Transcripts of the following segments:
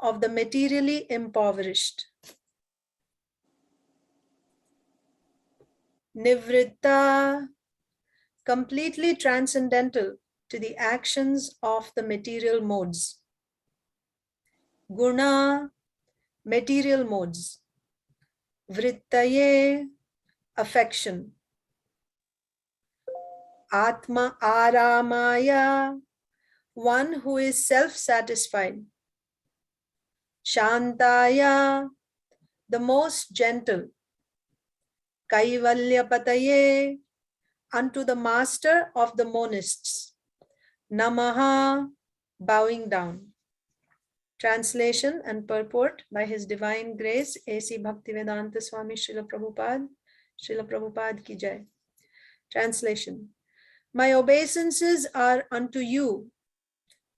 of the materially impoverished. Nivritta, completely transcendental to the actions of the material modes. Guna, material modes. Vrittaye, affection. Atma aramaya, one who is self-satisfied. Shantaya, the most gentle. Kaivalyapataye, unto the master of the monists. Namaha, bowing down. Translation and purport by His Divine Grace, A.C. Bhaktivedanta Swami Srila Prabhupada ki jai. Translation. My obeisances are unto you,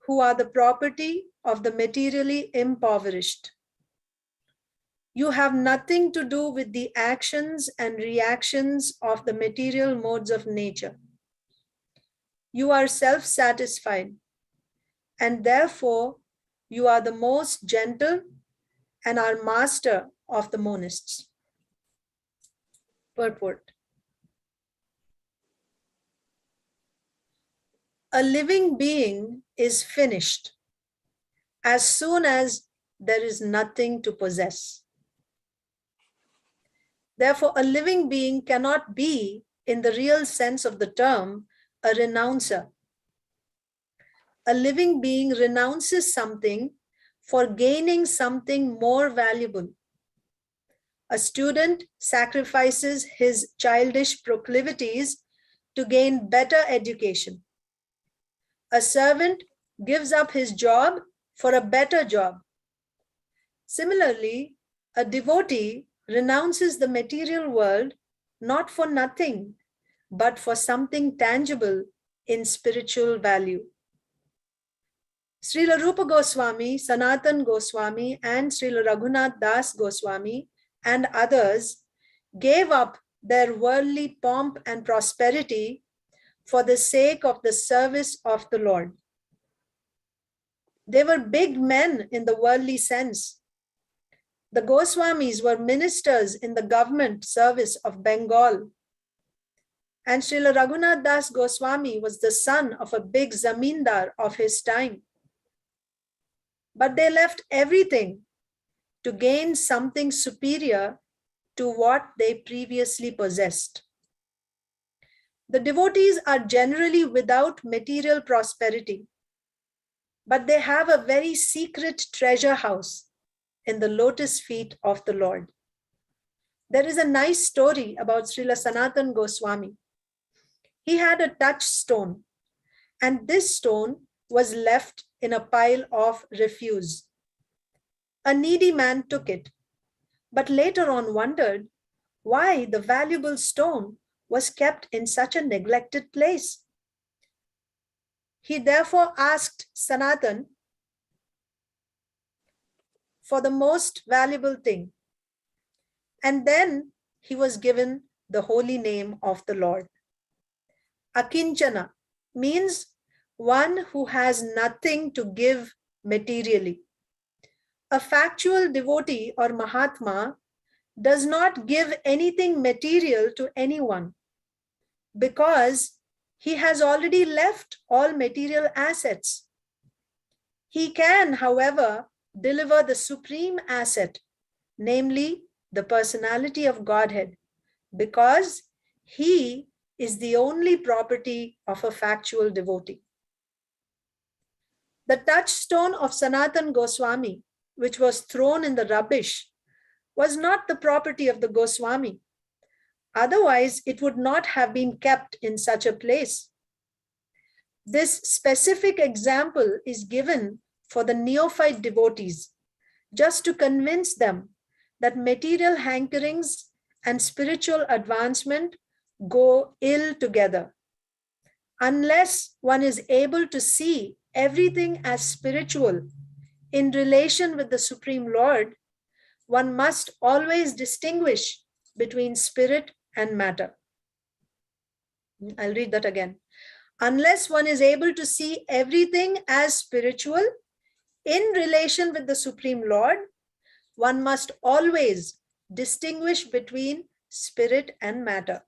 who are the property of the materially impoverished. You have nothing to do with the actions and reactions of the material modes of nature. You are self-satisfied, and therefore you are the most gentle and are master of the monists. Purport. A living being is finished as soon as there is nothing to possess. Therefore, a living being cannot be, in the real sense of the term, a renouncer. A living being renounces something for gaining something more valuable. A student sacrifices his childish proclivities to gain better education. A servant gives up his job for a better job. Similarly, a devotee renounces the material world not for nothing, but for something tangible in spiritual value. Srila Rupa Goswami, Sanatan Goswami, and Srila Raghunath Das Goswami and others gave up their worldly pomp and prosperity for the sake of the service of the Lord. They were big men in the worldly sense. The Goswamis were ministers in the government service of Bengal. And Srila Raghunath Das Goswami was the son of a big zamindar of his time. But they left everything to gain something superior to what they previously possessed. The devotees are generally without material prosperity, but they have a very secret treasure house in the lotus feet of the Lord. There is a nice story about Srila Sanatan Goswami. He had a touchstone, and this stone was left in a pile of refuse. A needy man took it, but later on wondered why the valuable stone was kept in such a neglected place. He therefore asked Sanatan for the most valuable thing, and then he was given the holy name of the Lord. Akinchana means one who has nothing to give materially. A factual devotee or Mahatma does not give anything material to anyone because he has already left all material assets. He can, however, deliver the supreme asset, namely the personality of Godhead, because he is the only property of a factual devotee. The touchstone of Sanatan Goswami, which was thrown in the rubbish, was not the property of the Goswami. Otherwise, it would not have been kept in such a place. This specific example is given for the neophyte devotees, just to convince them that material hankerings and spiritual advancement go ill together. Unless one is able to see everything as spiritual in relation with the Supreme Lord, one must always distinguish between spirit and matter. I'll read that again. Unless one is able to see everything as spiritual in relation with the Supreme Lord, one must always distinguish between spirit and matter.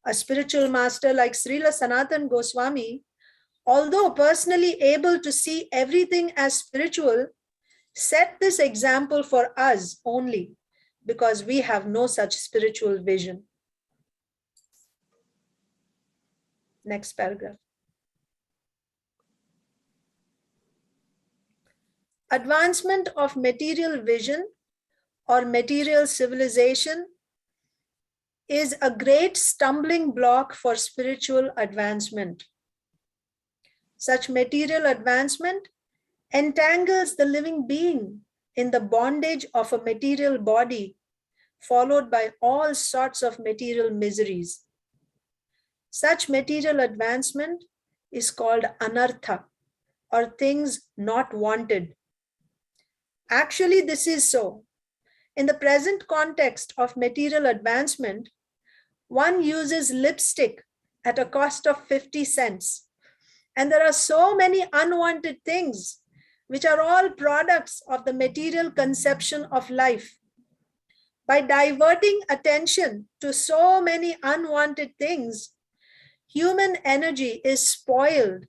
A spiritual master like Srila Sanatan Goswami, although personally able to see everything as spiritual, set this example for us only because we have no such spiritual vision. Next paragraph. Advancement of material vision or material civilization is a great stumbling block for spiritual advancement. Such material advancement entangles the living being in the bondage of a material body, followed by all sorts of material miseries. Such material advancement is called anartha, or things not wanted. Actually, this is so. In the present context of material advancement, one uses lipstick at a cost of 50 cents. And there are so many unwanted things, which are all products of the material conception of life. By diverting attention to so many unwanted things, human energy is spoiled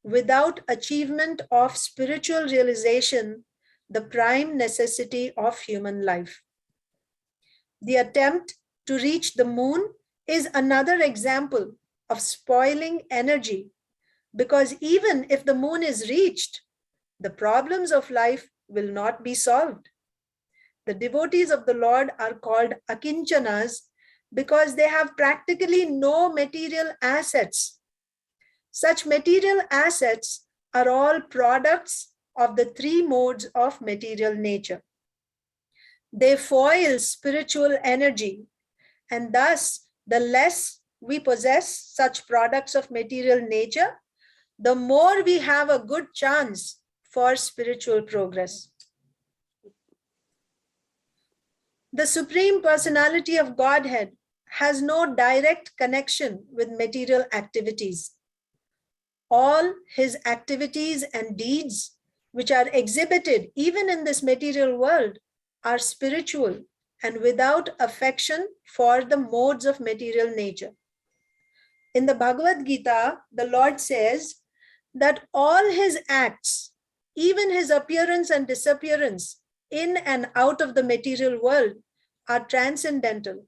without achievement of spiritual realization, the prime necessity of human life. The attempt to reach the moon is another example of spoiling energy, because even if the moon is reached, the problems of life will not be solved. The devotees of the Lord are called akinchanas because they have practically no material assets. Such material assets are all products of the three modes of material nature. They foil spiritual energy, and thus the less we possess such products of material nature, the more we have a good chance for spiritual progress. The Supreme Personality of Godhead has no direct connection with material activities. All his activities and deeds, which are exhibited even in this material world, are spiritual and without affection for the modes of material nature. In the Bhagavad Gita, the Lord says that all his acts, even his appearance and disappearance in and out of the material world, are transcendental.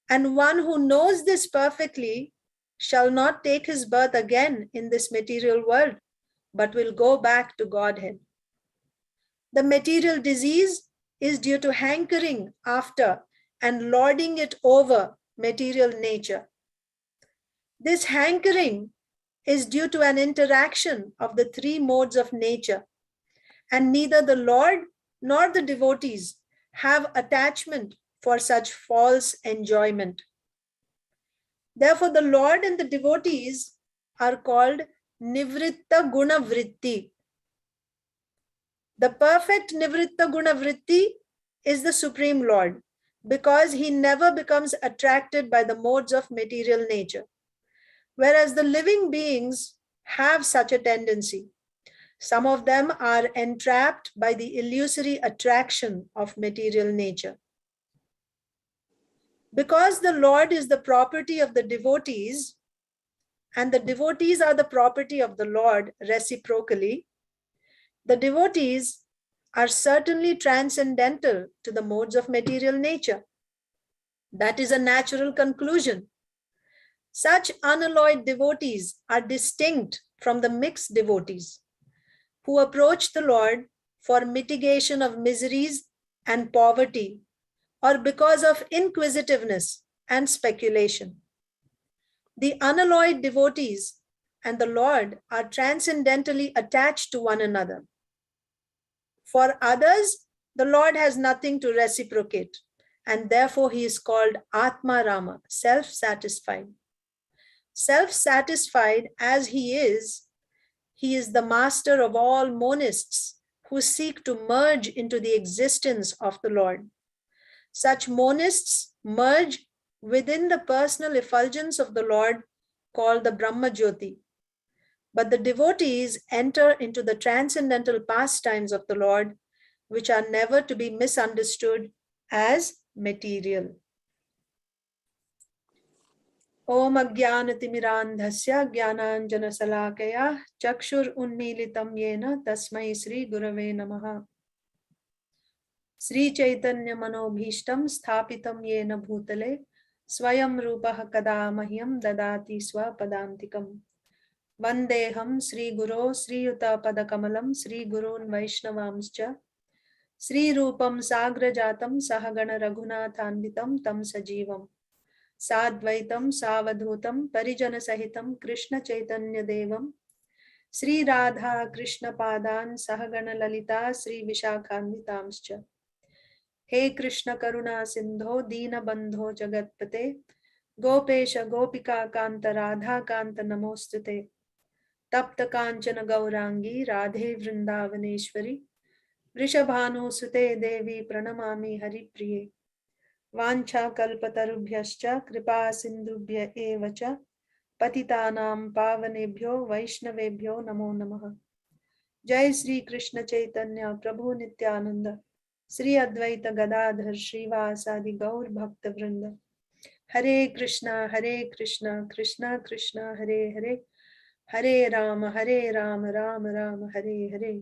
And one who knows this perfectly shall not take his birth again in this material world, but will go back to Godhead. The material disease is due to hankering after and lording it over material nature. This hankering is due to an interaction of the three modes of nature, and neither the Lord nor the devotees have attachment for such false enjoyment. Therefore, the Lord and the devotees are called Nivritta Guna Vritti. The perfect Nivritta Guna Vritti is the Supreme Lord, because he never becomes attracted by the modes of material nature, whereas the living beings have such a tendency. Some of them are entrapped by the illusory attraction of material nature. Because the Lord is the property of the devotees, and the devotees are the property of the Lord reciprocally, the devotees are certainly transcendental to the modes of material nature. That is a natural conclusion. Such unalloyed devotees are distinct from the mixed devotees who approach the Lord for mitigation of miseries and poverty, or because of inquisitiveness and speculation. The unalloyed devotees and the Lord are transcendentally attached to one another. For others, the Lord has nothing to reciprocate, and therefore he is called Atma Rama, self-satisfied. Self-satisfied as he is the master of all monists who seek to merge into the existence of the Lord. Such monists merge within the personal effulgence of the Lord, called the Brahma Jyoti. But the devotees enter into the transcendental pastimes of the Lord, which are never to be misunderstood as material. Om Ajnanatimirandhasya Jnananjana Salakaya Chakshur Unmilitam Yena Tasmai Sri Gurave Namaha. Sri Chaitanya Manobhishtam Sthapitam Yena Bhutale Swayam Rupaha Kada Mahyam Dadati Swapadantikam. Vandeham Sri Guru Sri Yuta Padakamalam Sri Gurun Vaishnavamscha Sri Rupam Sagrajatam Sahagana Raghunathanvitam Tam Sajivam Sadvaitam Savadhutam Parijana Sahitam Krishna Chaitanya Devam Sri Radha Krishna Padan Sahagana Lalita Sri Vishakhanvitamscha. He Krishna Karuna Sindho Dina Bandho Jagatpate Gopesha Gopika Kanta Radha Kanta Namostute Tapta Kanchana Gaurangi Radhe Vrindavaneshwari Vrishabhanu Sute Devi Pranamami Hari Priye Vancha Kalpatarubhyascha Kripa Sindhubhya Evacha Patitanam Pavanebhyo Vaishnavebhyo Namo Namaha. Jai Sri Krishna Chaitanya Prabhu Nityananda Sri Advaita Gadadhar Srivasadi Gaur Bhakta Vrinda. Hare Krishna Krishna Krishna Hare Hare Hare Rama Rama Rama Hare Hare.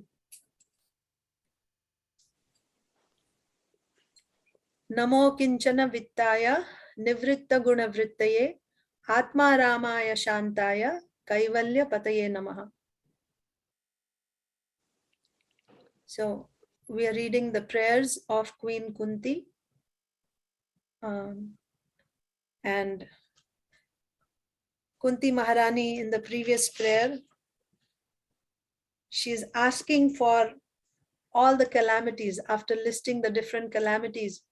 Namo Kinchana Vittaya Nivritta Guna Vrittaye Atma Ramaya Shantaya Kaivalya Pataye Namaha. So we are reading the prayers of Queen Kunti. And Kunti Maharani in the previous prayer, she is asking for all the calamities after listing the different calamities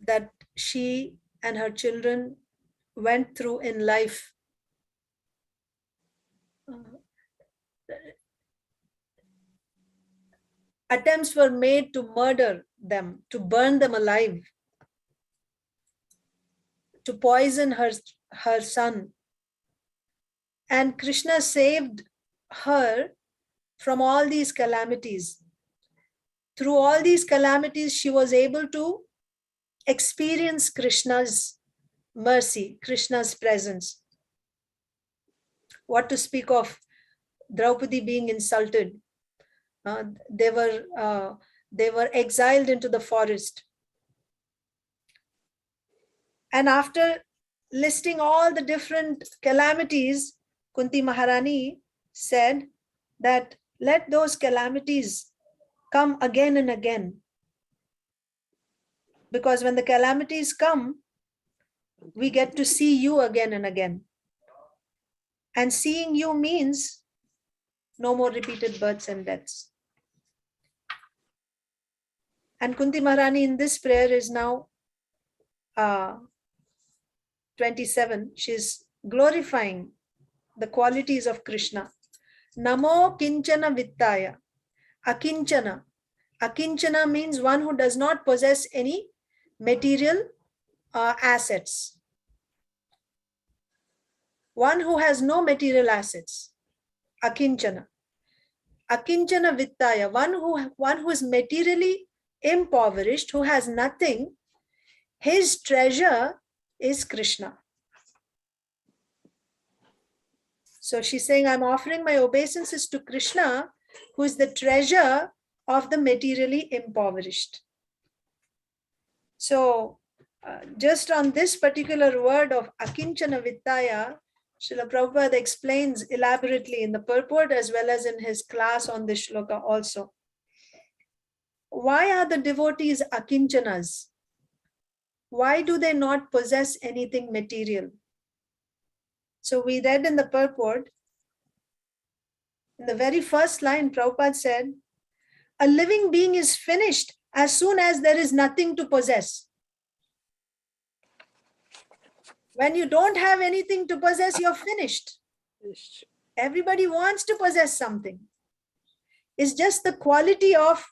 that she and her children went through in life. Attempts were made to murder them, to burn them alive, to poison her son. And Krishna saved her from all these calamities. Through all these calamities, she was able to experience Krishna's mercy, Krishna's presence. What to speak of Draupadi being insulted? They were exiled into the forest. And after listing all the different calamities, Kunti Maharani said that let those calamities come again and again. Because when the calamities come, we get to see you again and again. And seeing you means no more repeated births and deaths. And Kunti Maharani in this prayer is now 27. She's glorifying the qualities of Krishna. Namo Kinchana Vittaya. Akinchana. Akinchana means one who does not possess any material assets. One who has no material assets. Akinchana. Akinchana Vittaya. One who is materially impoverished, who has nothing. His treasure is Krishna. So she's saying, I'm offering my obeisances to Krishna, who is the treasure of the materially impoverished. So just on this particular word of Akinchana Vittaya, Srila Prabhupada explains elaborately in the purport as well as in his class on this shloka also. Why are the devotees Akinchanas? Why do they not possess anything material? So we read in the purport, in the very first line, Prabhupada said, a living being is finished as soon as there is nothing to possess. When you don't have anything to possess, you're finished. Everybody wants to possess something. It's just the quality of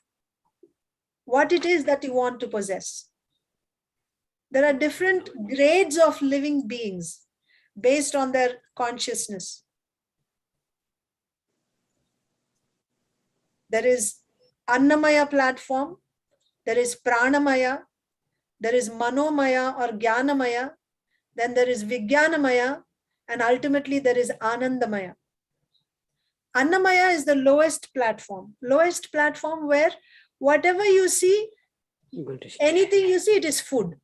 what it is that you want to possess. There are different grades of living beings. based on their consciousness. There is Annamaya platform, there is Pranamaya, there is Manomaya or Jnanamaya, then there is Vijnanamaya, and ultimately there is Anandamaya. Annamaya is the lowest platform where whatever you see, anything you see, it is food.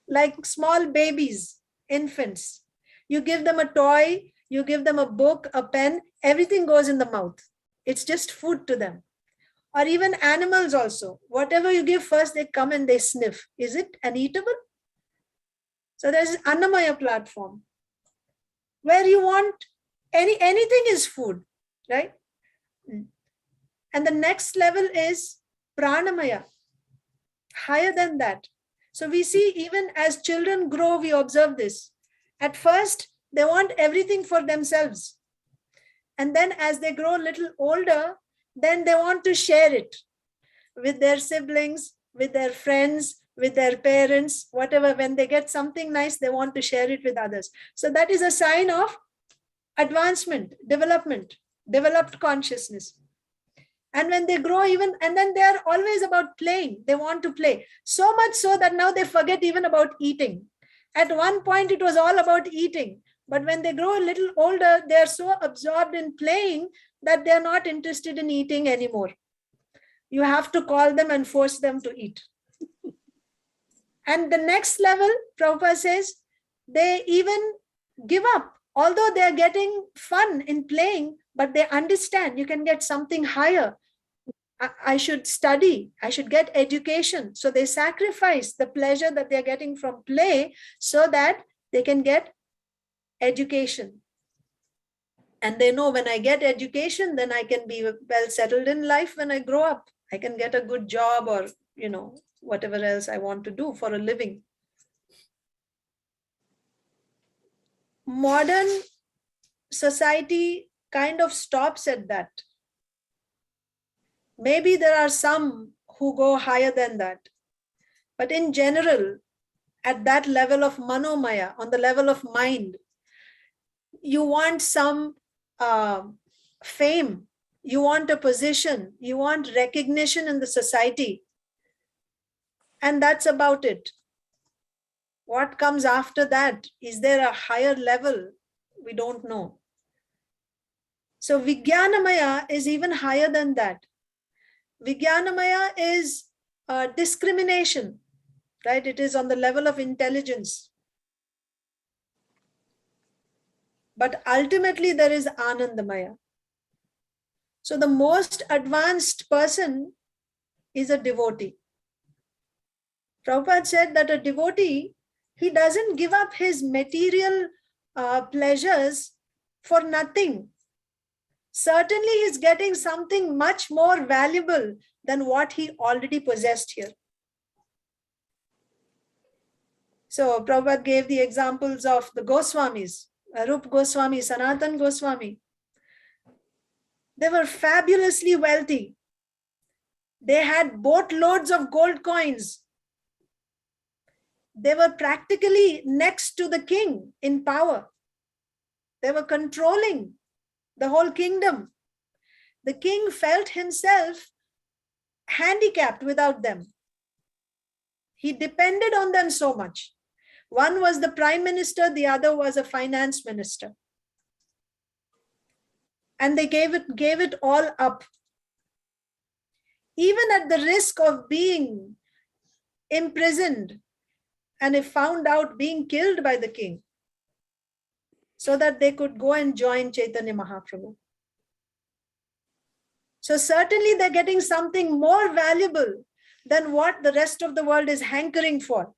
Like small babies, infants, you give them a toy, you give them a book, a pen, everything goes in the mouth. It's just food to them. Or even animals also, whatever you give first, they come and they sniff. Is it an eatable? So there's Annamaya platform where you want anything is food, right? And the next level is Pranamaya, higher than that. So we see even as children grow, we observe this. At first, they want everything for themselves. And then as they grow a little older, then they want to share it with their siblings, with their friends, with their parents, whatever. When they get something nice, they want to share it with others. So that is a sign of advancement, development, developed consciousness. And when they grow even, and then they are always about playing. They want to play. So much so that now they forget even about eating. At one point, it was all about eating. But when they grow a little older, they are so absorbed in playing that they are not interested in eating anymore. You have to call them and force them to eat. And the next level, Prabhupada says, they even give up. Although they are getting fun in playing, but they understand you can get something higher. I should study, I should get education. So they sacrifice the pleasure that they're getting from play so that they can get education. And they know when I get education, then I can be well settled in life when I grow up. I can get a good job or, whatever else I want to do for a living. Modern society kind of stops at that. Maybe there are some who go higher than that. But in general, at that level of manomaya, on the level of mind, you want some fame, you want a position, you want recognition in the society. And that's about it. What comes after that? Is there a higher level? We don't know. So Vijnanamaya is even higher than that. Vijnanamaya is discrimination, right? It is on the level of intelligence. But ultimately there is Anandamaya. So the most advanced person is a devotee. Prabhupada said that a devotee, he doesn't give up his material pleasures for nothing. Certainly he's getting something much more valuable than what he already possessed here. So Prabhupada gave the examples of the Goswamis, Rup Goswami, Sanatan Goswami. They were fabulously wealthy. They had boatloads of gold coins. They were practically next to the king in power. They were controlling the whole kingdom. The king felt himself handicapped without them. He depended on them so much. One was the prime minister, the other was a finance minister. And they gave it all up. Even at the risk of being imprisoned and if found out being killed by the king, so that they could go and join Chaitanya Mahaprabhu. So certainly they're getting something more valuable than what the rest of the world is hankering for.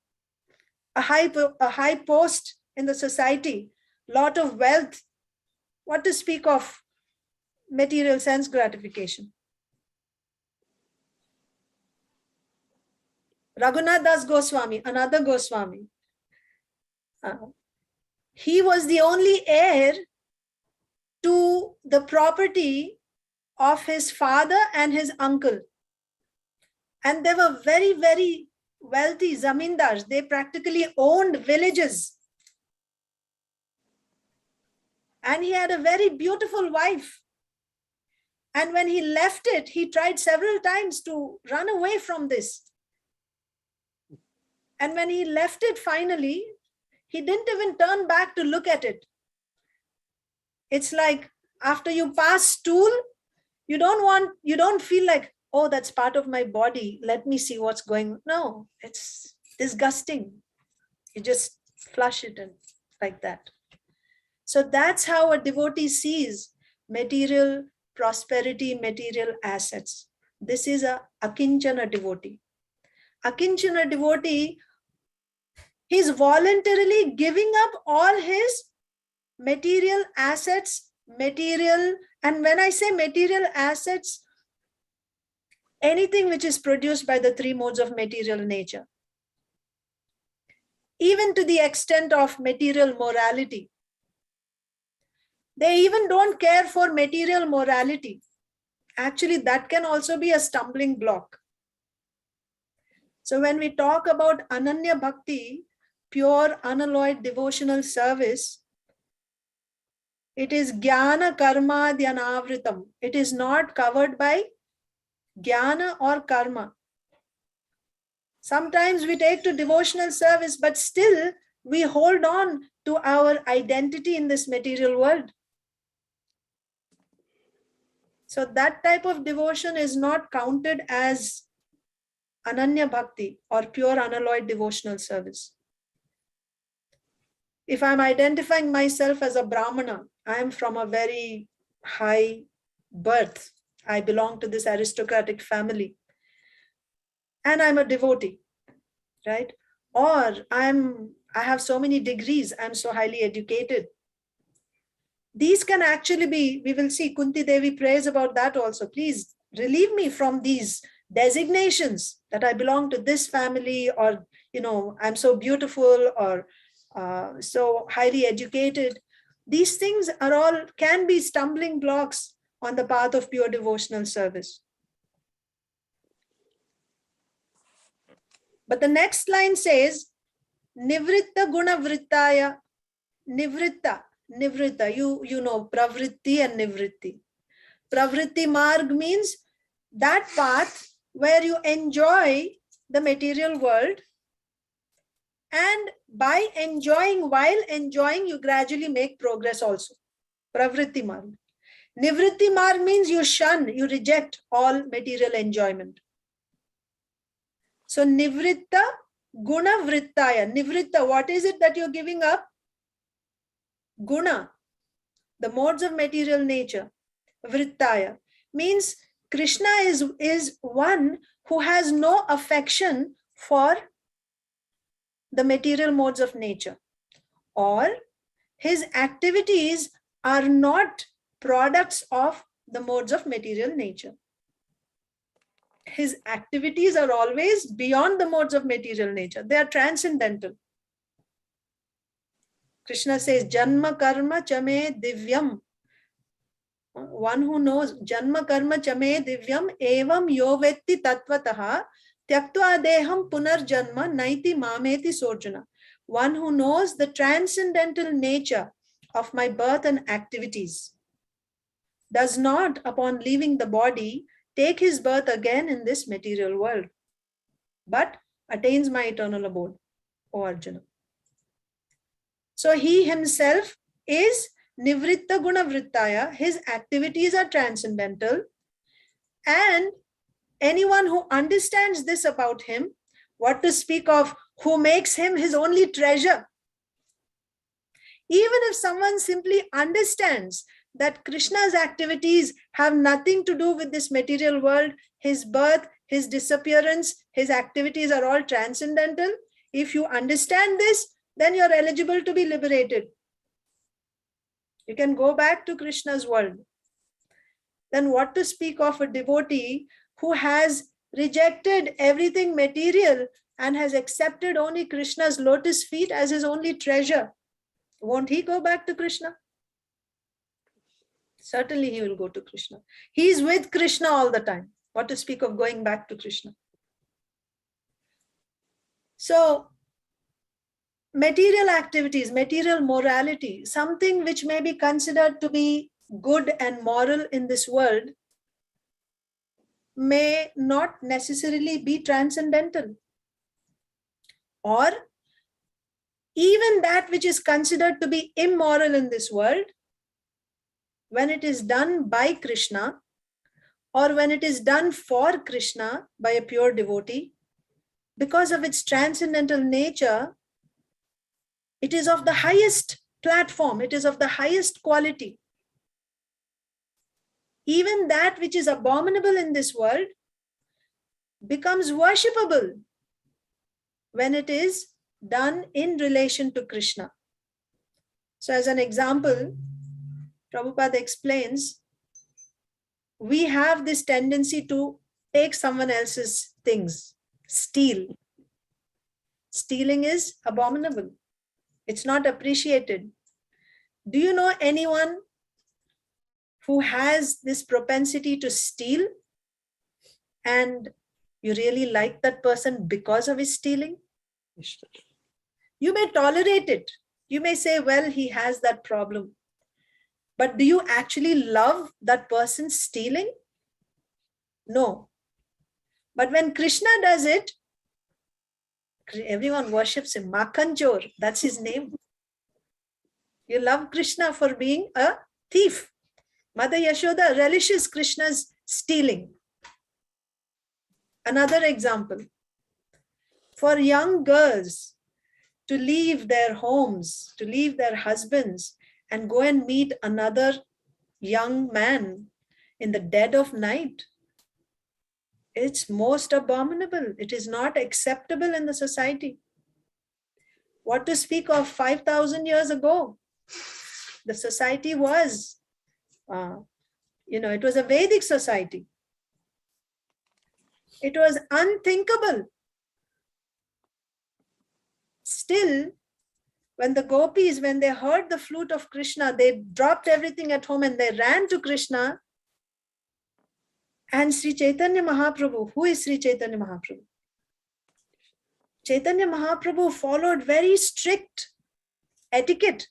A high post in the society, lot of wealth, what to speak of material sense gratification. Raghunath Das Goswami, another Goswami, he was the only heir to the property of his father and his uncle. And they were very, very wealthy zamindars. They practically owned villages. And he had a very beautiful wife. And when he left it, he tried several times to run away from this. And when he left it finally, he didn't even turn back to look at it. It's like after you pass stool, you don't feel like, oh, that's part of my body. Let me see what's going on. No, it's disgusting. You just flush it and like that. So that's how a devotee sees material prosperity, material assets. This is a akinchana devotee. Akinchana devotee, he's voluntarily giving up all his material assets, and when I say material assets, anything which is produced by the three modes of material nature, even to the extent of material morality. They even don't care for material morality. Actually, that can also be a stumbling block. So when we talk about Ananya Bhakti, pure unalloyed devotional service, it is Jnana Karma Dhyanavritam. It is not covered by Jnana or Karma. Sometimes we take to devotional service, but still we hold on to our identity in this material world. So that type of devotion is not counted as Ananya Bhakti or pure unalloyed devotional service. If I'm identifying myself as a Brahmana, I am from a very high birth. I belong to this aristocratic family. And I'm a devotee, right? Or I have so many degrees, I'm so highly educated. These can actually be, we will see Kunti Devi prays about that also. Please relieve me from these designations that I belong to this family, or, I'm so beautiful, or so highly educated. These things can be stumbling blocks on the path of pure devotional service. But the next line says, Nivritta Guna Vrittaya. Nivritta, you know, Pravritti and Nivritti. Pravritti Marg means that path where you enjoy the material world, and by while enjoying, you gradually make progress also. Pravritti Marg. Nivritti Marg means you reject all material enjoyment. So Nivritta Guna Vrittaya. Nivritta, what is it that you're giving up? Guna, the modes of material nature. Vrittaya means Krishna is one who has no affection for the material modes of nature, or his activities are not products of the modes of material nature. His activities are always beyond the modes of material nature. They are transcendental. Krishna says, Janma karma chame divyam. One who knows, Janma karma chame divyam evam yovetti tattvataha tyaktva deham punarjanma naiti mameti sorjuna. One who knows the transcendental nature of my birth and activities does not, upon leaving the body, take his birth again in this material world, but attains my eternal abode, O Arjuna. So he himself is Nivritta Guna Vrittaya. His activities are transcendental. And anyone who understands this about him, what to speak of who makes him his only treasure. Even if someone simply understands that Krishna's activities have nothing to do with this material world, his birth, his disappearance, his activities are all transcendental. If you understand this, then you're eligible to be liberated. You can go back to Krishna's world. Then what to speak of a devotee who has rejected everything material and has accepted only Krishna's lotus feet as his only treasure? Won't he go back to Krishna? Certainly he will go to Krishna. He is with Krishna all the time. What to speak of going back to Krishna? So material activities, material morality, something which may be considered to be good and moral in this world, may not necessarily be transcendental. Or even that which is considered to be immoral in this world, when it is done by Krishna, or when it is done for Krishna by a pure devotee, because of its transcendental nature, it is of the highest platform, it is of the highest quality. Even that which is abominable in this world becomes worshipable when it is done in relation to Krishna. So as an example, Prabhupada explains, we have this tendency to take someone else's things, steal. Stealing is abominable. It's not appreciated. Do you know anyone who has this propensity to steal and you really like that person because of his stealing? You may tolerate it. You may say, well, he has that problem. But do you actually love that person stealing? No. But when Krishna does it, everyone worships him. Makhanjor, that's his name. You love Krishna for being a thief. Mother Yashoda relishes Krishna's stealing. Another example. For young girls to leave their homes, to leave their husbands, and go and meet another young man in the dead of night, it's most abominable. It is not acceptable in the society. What to speak of 5,000 years ago? The society was, it was a Vedic society. It was unthinkable. Still, when the gopis, when they heard the flute of Krishna, they dropped everything at home and they ran to Krishna. And Sri Chaitanya Mahaprabhu, who is Sri Chaitanya Mahaprabhu? Chaitanya Mahaprabhu followed very strict etiquette.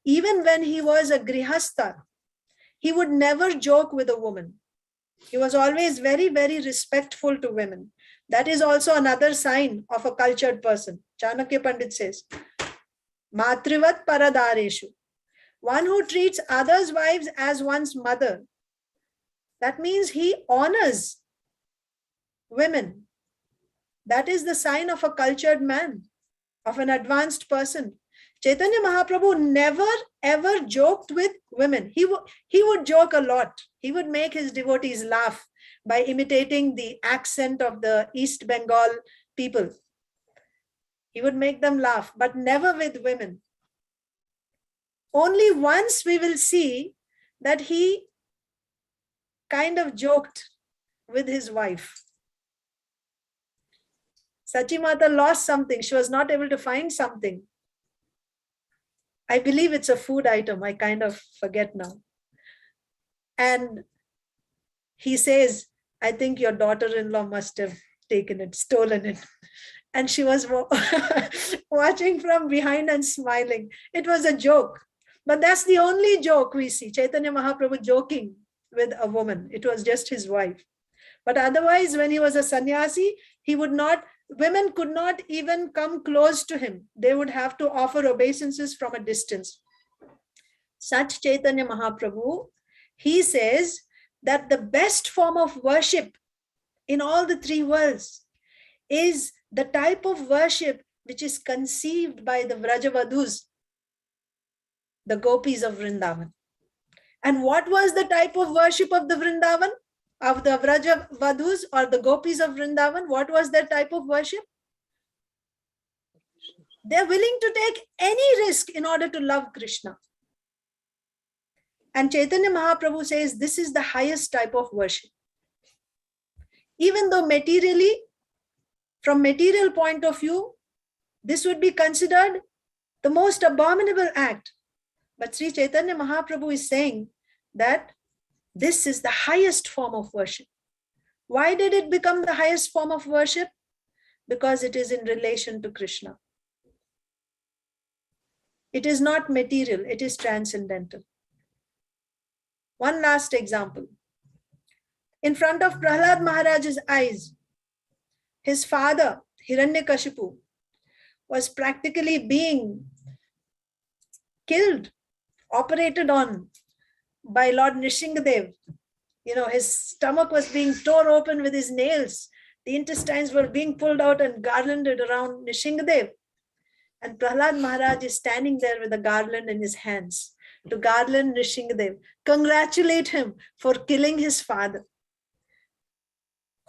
Even when he was a grihastha, he would never joke with a woman. He was always very, very respectful to women. That is also another sign of a cultured person. Chanakya Pandit says, Matrivat paradareshu. One who treats others' wives as one's mother. That means he honors women. That is the sign of a cultured man, of an advanced person. Chaitanya Mahaprabhu never ever joked with women. He would joke a lot. He would make his devotees laugh by imitating the accent of the East Bengal people. He would make them laugh, but never with women. Only once we will see that he kind of joked with his wife. Sachi Mata lost something. She was not able to find something. I believe it's a food item. I kind of forget now. And he says, I think your daughter-in-law must have taken it, stolen it. And she was watching from behind and smiling. It was a joke. But that's the only joke we see. Chaitanya Mahaprabhu joking with a woman. It was just his wife. But otherwise, when he was a sannyasi, women could not even come close to him. They would have to offer obeisances from a distance. Such Chaitanya Mahaprabhu, he says that the best form of worship in all the three worlds is the type of worship which is conceived by the Vrajavadhus, the gopis of Vrindavan. And what was the type of worship of the Vrindavan, of the Vrajavadhus or the gopis of Vrindavan? What was their type of worship? They're willing to take any risk in order to love Krishna. And Chaitanya Mahaprabhu says this is the highest type of worship. Even though materially, from material point of view, this would be considered the most abominable act. But Sri Chaitanya Mahaprabhu is saying that this is the highest form of worship. Why did it become the highest form of worship? Because it is in relation to Krishna. It is not material, it is transcendental. One last example. In front of Prahlad Maharaj's eyes, his father, Hiranyakashipu, was practically being killed, operated on by Lord Nrsingadev. His stomach was being torn open with his nails. The intestines were being pulled out and garlanded around Nrsingadev. And Prahlad Maharaj is standing there with a garland in his hands to garland Nrsingadev, congratulate him for killing his father.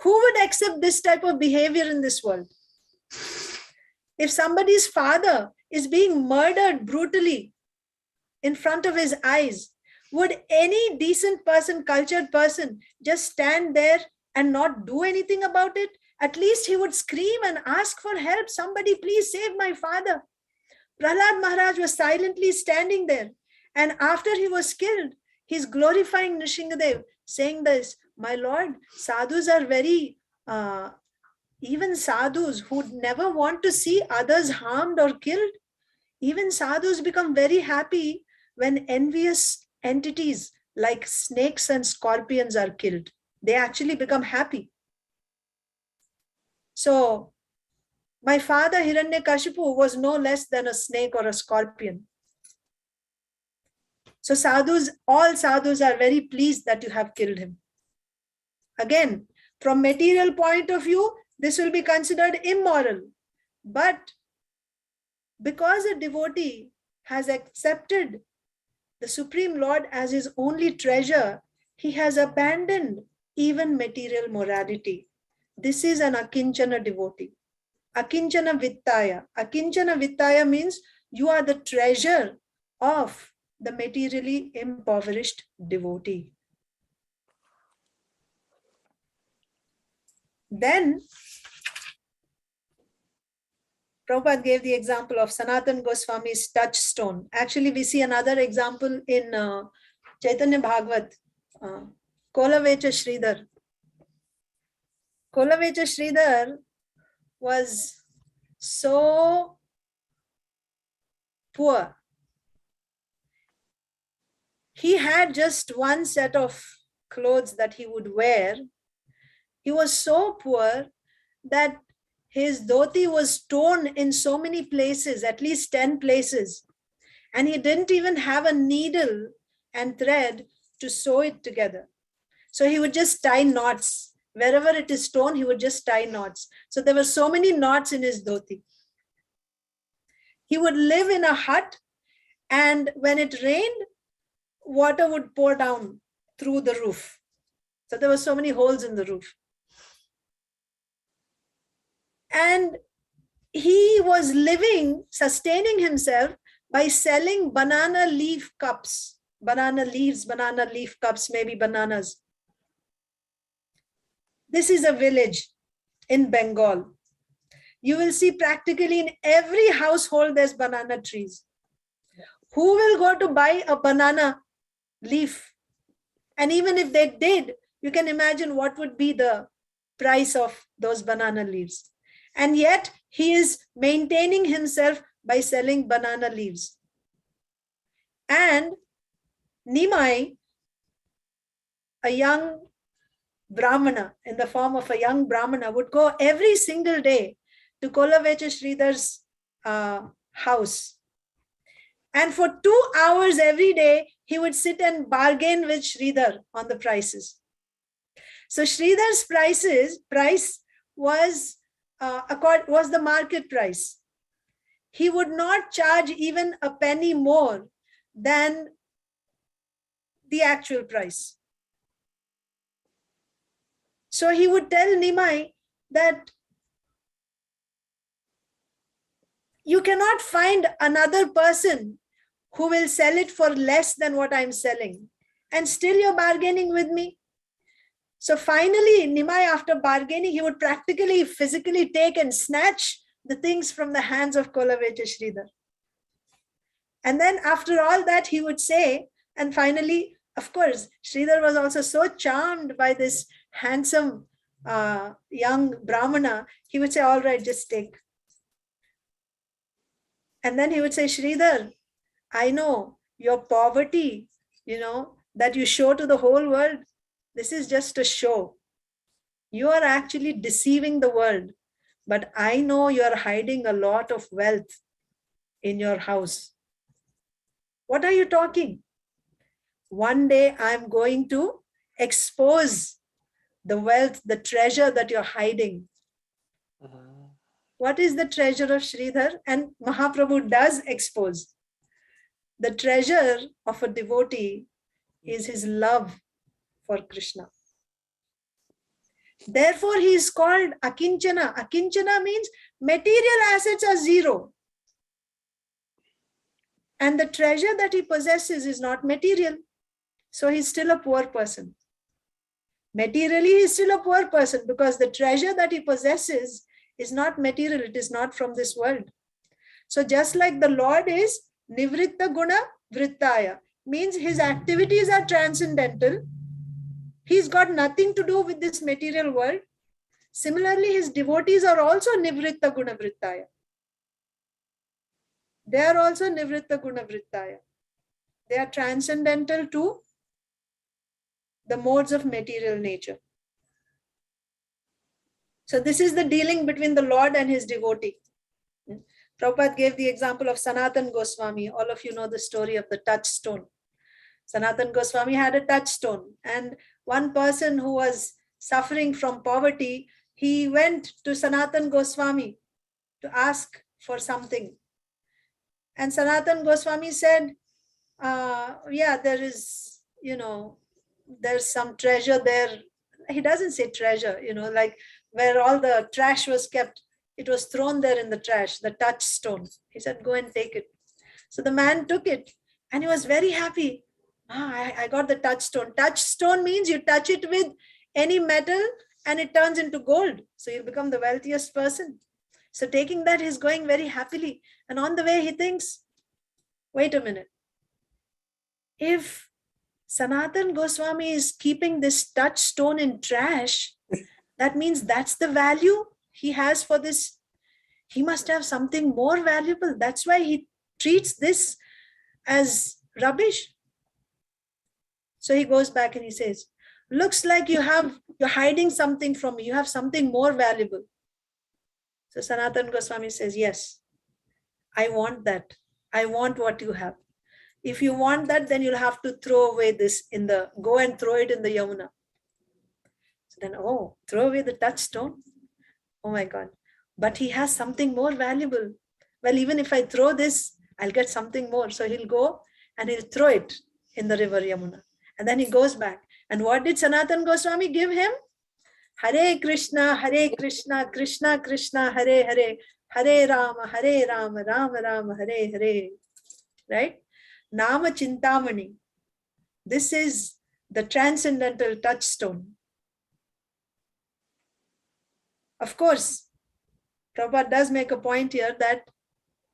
Who would accept this type of behavior in this world? If somebody's father is being murdered brutally in front of his eyes, would any decent person, cultured person, just stand there and not do anything about it? At least he would scream and ask for help. Somebody please save my father. Prahlad Maharaj was silently standing there. And after he was killed, he's glorifying Nrsingadev, saying this, my lord, sadhus are very, even sadhus who never want to see others harmed or killed, even sadhus become very happy when envious entities like snakes and scorpions are killed. They actually become happy. So, my father Hiranyakashipu was no less than a snake or a scorpion. So sadhus, all sadhus are very pleased that you have killed him. Again, from material point of view, this will be considered immoral. But because a devotee has accepted the Supreme Lord as his only treasure, he has abandoned even material morality. This is an akinchana devotee. Akinchana vittaya. Akinchana vittaya means you are the treasure of the materially impoverished devotee. Then, Prabhupada gave the example of Sanatan Goswami's touchstone. Actually, we see another example in Chaitanya Bhagavat, Kolavecha Sridhar. Kolavecha Sridhar was so poor. He had just one set of clothes that he would wear. He was so poor that his dhoti was torn in so many places, at least 10 places. And he didn't even have a needle and thread to sew it together. So he would just tie knots. Wherever it is torn, he would just tie knots. So there were so many knots in his dhoti. He would live in a hut, and when it rained, water would pour down through the roof. So there were so many holes in the roof. And he was living, sustaining himself by selling banana leaf cups, banana leaves, banana leaf cups, maybe bananas. This is a village in Bengal. You will see practically in every household there's banana trees. Who will go to buy a banana leaf? And even if they did, you can imagine what would be the price of those banana leaves. And yet he is maintaining himself by selling banana leaves. And Nimai, a young Brahmana, in the form of a young Brahmana, would go every single day to Kolavecha Sridhar's house. And for 2 hours every day, he would sit and bargain with Sridhar on the prices. So Sridhar's price was the market price. He would not charge even a penny more than the actual price. So he would tell Nimai that you cannot find another person who will sell it for less than what I'm selling, and still you're bargaining with me. So finally, Nimai, after bargaining, he would practically, physically take and snatch the things from the hands of Kolavecha Sridhar. And then after all that, he would say, and finally, of course, Sridhar was also so charmed by this handsome young Brahmana, he would say, all right, just take. And then he would say, Sridhar, I know your poverty, that you show to the whole world. This is just a show. You are actually deceiving the world. But I know you are hiding a lot of wealth in your house. What are you talking? One day I'm going to expose the wealth, the treasure that you're hiding. What is the treasure of Sridhar? And Mahaprabhu does expose. The treasure of a devotee is his love for Krishna. Therefore, he is called Akinchana. Akinchana means material assets are zero. And the treasure that he possesses is not material. So he's still a poor person. Materially, he's still a poor person because the treasure that he possesses is not material. It is not from this world. So just like the Lord is Nivritta Guna Vrittaya, means his activities are transcendental. He's got nothing to do with this material world. Similarly, his devotees are also Nivritta Guna Vrittaya. They are also Nivritta Guna Vrittaya. They are transcendental to the modes of material nature. So this is the dealing between the Lord and his devotee. Prabhupada gave the example of Sanatan Goswami. All of you know the story of the touchstone. Sanatan Goswami had a touchstone, and one person who was suffering from poverty, he went to Sanatan Goswami to ask for something. And Sanatan Goswami said, yeah, there is, there's some treasure there. He doesn't say treasure, like where all the trash was kept. It was thrown there in the trash, the touchstone. He said, go and take it. So the man took it and he was very happy. I got the touchstone. Touchstone means you touch it with any metal and it turns into gold. So you become the wealthiest person. So taking that, he's going very happily. And on the way, he thinks, wait a minute. If Sanatan Goswami is keeping this touchstone in trash, that means that's the value he has for this. He must have something more valuable. That's why he treats this as rubbish. So he goes back and he says, looks like you're hiding something from me. You have something more valuable. So Sanatan Goswami says, yes, I want that. I want what you have. If you want that, then you'll have to throw away this go and throw it in the Yamuna. So then, throw away the touchstone. Oh my God. But he has something more valuable. Well, even if I throw this, I'll get something more. So he'll go and he'll throw it in the river Yamuna. And then he goes back. And what did Sanatan Goswami give him? Hare Krishna, Krishna Krishna, Hare Hare, Hare Rama, Rama Rama, Hare Hare. Right? Nama Chintamani. This is the transcendental touchstone. Of course, Prabhupada does make a point here that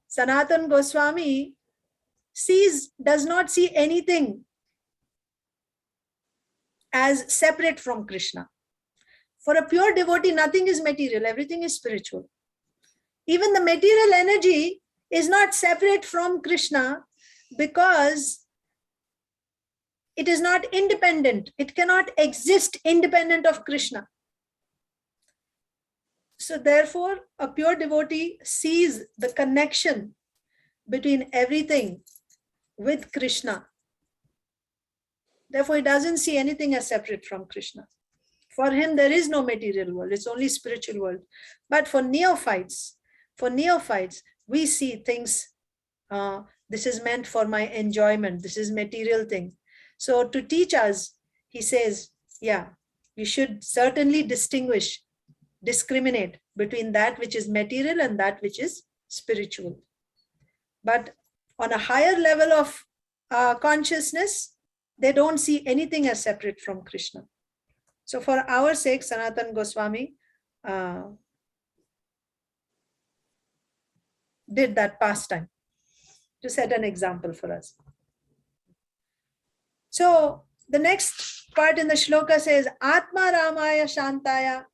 Sanatan Goswami does not see anything as separate from Krishna. For a pure devotee, nothing is material, everything is spiritual. Even the material energy is not separate from Krishna because it is not independent. It cannot exist independent of Krishna. So therefore, a pure devotee sees the connection between everything with Krishna. Therefore, he doesn't see anything as separate from Krishna. For him, there is no material world. It's only spiritual world. But for neophytes, we see things, this is meant for my enjoyment. This is material thing. So to teach us, he says, yeah, you should certainly discriminate between that which is material and that which is spiritual. But on a higher level of consciousness, they don't see anything as separate from Krishna. So for our sake, Sanatan Goswami did that pastime to set an example for us. So the next part in the shloka says, Atma Ramaya Shantaya.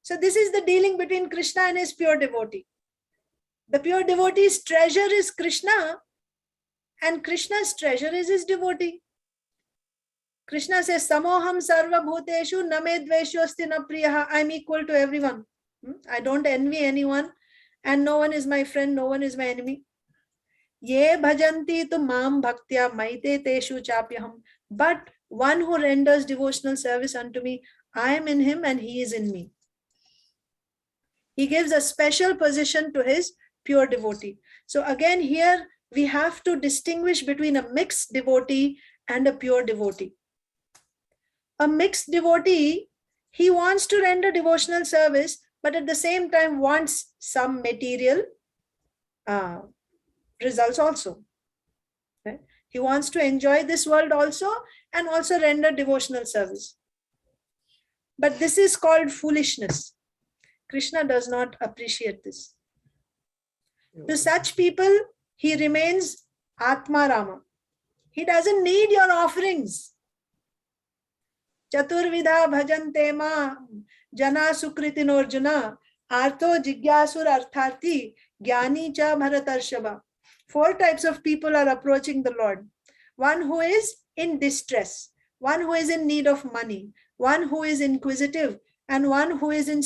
So this is the dealing between Krishna and his pure devotee. The pure devotee's treasure is Krishna, And Krishna's treasure is his devotee. Krishna says, Samoham sarva bhuteshu name dveshu asti na priyaha. I'm equal to everyone. I don't envy anyone, and no one is my friend, no one is my enemy. Ye bhajanti tu mam bhaktya maite teshu chapyaham. But one who renders devotional service unto me, I am in him and he is in me. He gives a special position to his pure devotee. So again, here we have to distinguish between a mixed devotee and a pure devotee. A mixed devotee, he wants to render devotional service, but at the same time wants some material results also. Right? He wants to enjoy this world also and also render devotional service. But this is called foolishness. Krishna does not appreciate this. To such people, he remains Atma Rama. He doesn't need your offerings. Chaturvidha bhajante ma jana sukritinarjuna artho jigyasur arthati jnani cha bharatarshava. 4 types of people are approaching the Lord. One who is in distress, one who is in need of money, one who is inquisitive, and one who is in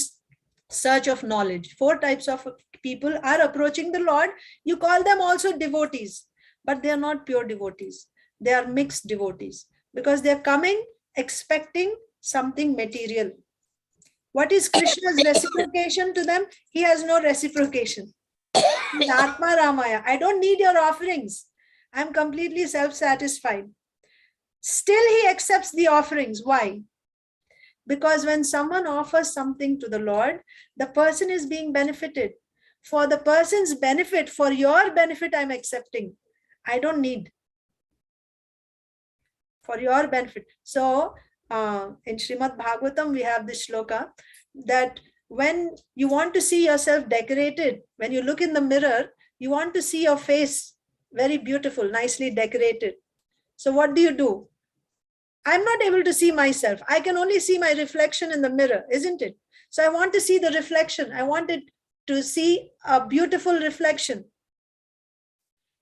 search of knowledge. 4 types of people are approaching the Lord. You call them also devotees, but they are not pure devotees. They are mixed devotees because they are coming expecting something material. What is Krishna's reciprocation to them? He has no reciprocation. Atma Ramaya. I don't need your offerings. I'm completely self-satisfied. Still he accepts the offerings. Why? Because when someone offers something to the Lord, the person is being benefited. For the person's benefit, for your benefit, I'm accepting. I don't need. For your benefit. So in Srimad Bhagavatam, we have this shloka that when you want to see yourself decorated, when you look in the mirror, you want to see your face very beautiful, nicely decorated. So what do? I'm not able to see myself. I can only see my reflection in the mirror, isn't it? So I want to see the reflection. I want it to see a beautiful reflection.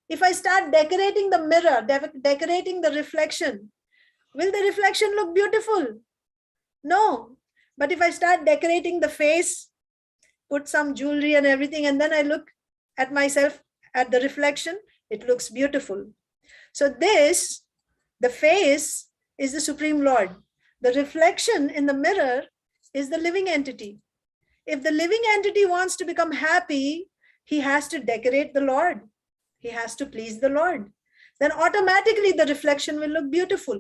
If I start decorating the mirror, decorating the reflection, will the reflection look beautiful? No. But if I start decorating the face, put some jewelry and everything, and then I look at myself, at the reflection, it looks beautiful. So this, the face, is the Supreme Lord. The reflection in the mirror is the living entity. If the living entity wants to become happy, he has to decorate the Lord. He has to please the Lord. Then automatically the reflection will look beautiful.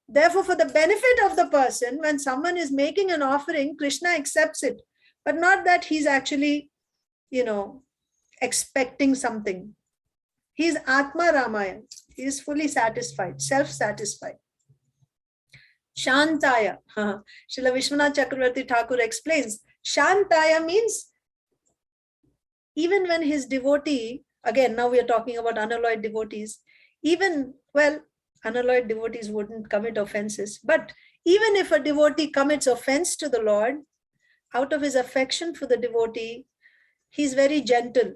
Therefore, for the benefit of the person, when someone is making an offering, Krishna accepts it, but not that he's actually, expecting something. He is Atma Ramaya. He is fully satisfied, self-satisfied. Shantaya. Srila Vishwanath Chakravarti Thakur explains, Shantaya means even when his devotee, again, now we are talking about unalloyed devotees, unalloyed devotees wouldn't commit offenses, but even if a devotee commits offense to the Lord, out of his affection for the devotee, he's very gentle.